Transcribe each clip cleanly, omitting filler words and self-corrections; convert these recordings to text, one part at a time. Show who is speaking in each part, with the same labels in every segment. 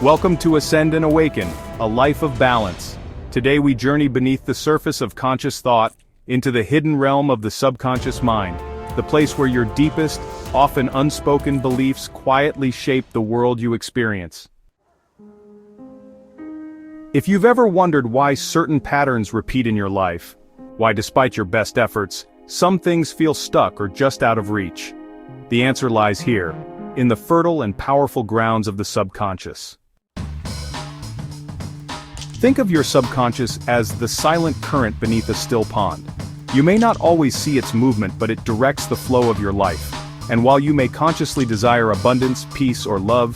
Speaker 1: Welcome to Ascend and Awaken, a life of balance. Today we journey beneath the surface of conscious thought, into the hidden realm of the subconscious mind, the place where your deepest, often unspoken beliefs quietly shape the world you experience. If you've ever wondered why certain patterns repeat in your life, why despite your best efforts, some things feel stuck or just out of reach, the answer lies here, in the fertile and powerful grounds of the subconscious. Think of your subconscious as the silent current beneath a still pond. You may not always see its movement, but it directs the flow of your life. And while you may consciously desire abundance, peace, or love,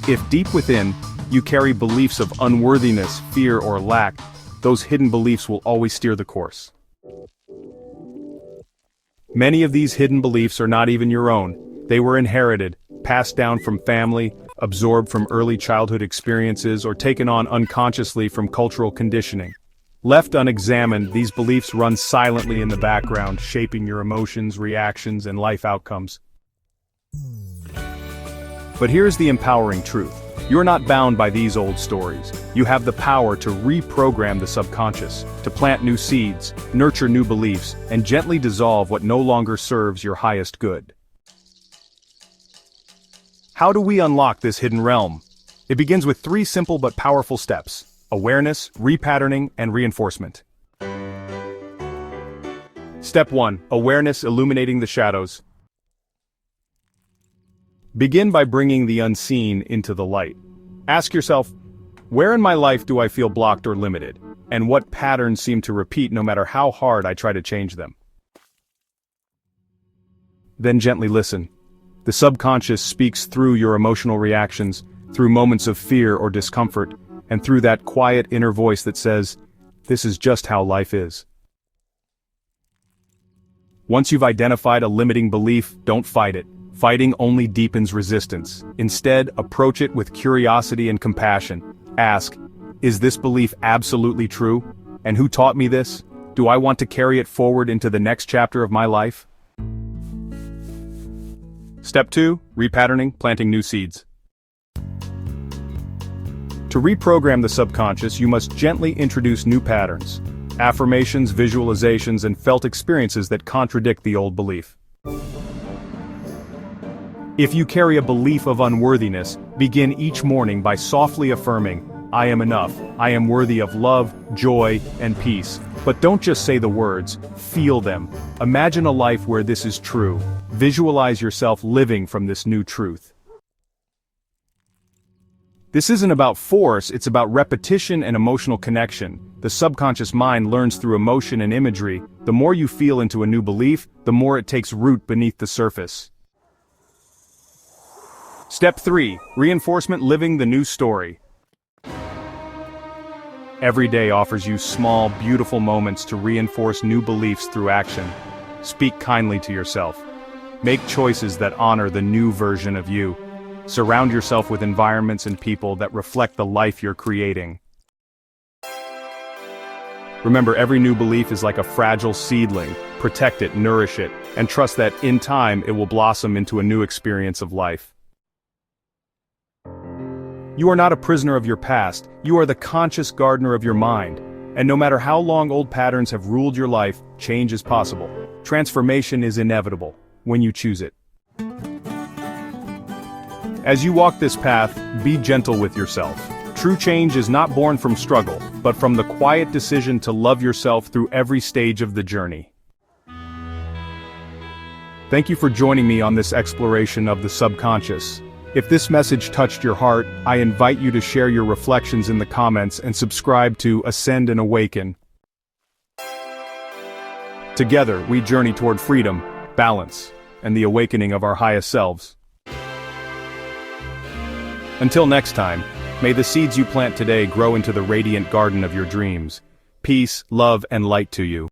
Speaker 1: if deep within, you carry beliefs of unworthiness, fear, or lack, those hidden beliefs will always steer the course. Many of these hidden beliefs are not even your own. They were inherited, passed down from family, absorbed from early childhood experiences, or taken on unconsciously from cultural conditioning. Left unexamined, these beliefs run silently in the background, shaping your emotions, reactions, and life outcomes. But here's the empowering truth. You're not bound by these old stories. You have the power to reprogram the subconscious, to plant new seeds, nurture new beliefs, and gently dissolve what no longer serves your highest good. How do we unlock this hidden realm? It begins with 3 simple but powerful steps: awareness, repatterning, and reinforcement. Step 1. Awareness, illuminating the shadows. Begin by bringing the unseen into the light. Ask yourself, where in my life do I feel blocked or limited? And what patterns seem to repeat no matter how hard I try to change them? Then gently listen. The subconscious speaks through your emotional reactions, through moments of fear or discomfort, and through that quiet inner voice that says, "This is just how life is." Once you've identified a limiting belief, don't fight it. Fighting only deepens resistance. Instead, approach it with curiosity and compassion. Ask, is this belief absolutely true? And who taught me this? Do I want to carry it forward into the next chapter of my life? Step 2. Repatterning, planting new seeds. To reprogram the subconscious, you must gently introduce new patterns, affirmations, visualizations, and felt experiences that contradict the old belief. If you carry a belief of unworthiness, begin each morning by softly affirming, "I am enough, I am worthy of love, joy, and peace." But don't just say the words, feel them. Imagine a life where this is true. Visualize yourself living from this new truth. This isn't about force, it's about repetition and emotional connection. The subconscious mind learns through emotion and imagery. The more you feel into a new belief, the more it takes root beneath the surface. Step 3. Reinforcement, living the new story. Every day offers you small, beautiful moments to reinforce new beliefs through action. Speak kindly to yourself. Make choices that honor the new version of you. Surround yourself with environments and people that reflect the life you're creating. Remember, every new belief is like a fragile seedling. Protect it, nourish it, and trust that, in time, it will blossom into a new experience of life. You are not a prisoner of your past, you are the conscious gardener of your mind. And no matter how long old patterns have ruled your life, change is possible. Transformation is inevitable, when you choose it. As you walk this path, be gentle with yourself. True change is not born from struggle, but from the quiet decision to love yourself through every stage of the journey. Thank you for joining me on this exploration of the subconscious. If this message touched your heart, I invite you to share your reflections in the comments and subscribe to Ascend and Awaken. Together, we journey toward freedom, balance, and the awakening of our highest selves. Until next time, may the seeds you plant today grow into the radiant garden of your dreams. Peace, love, and light to you.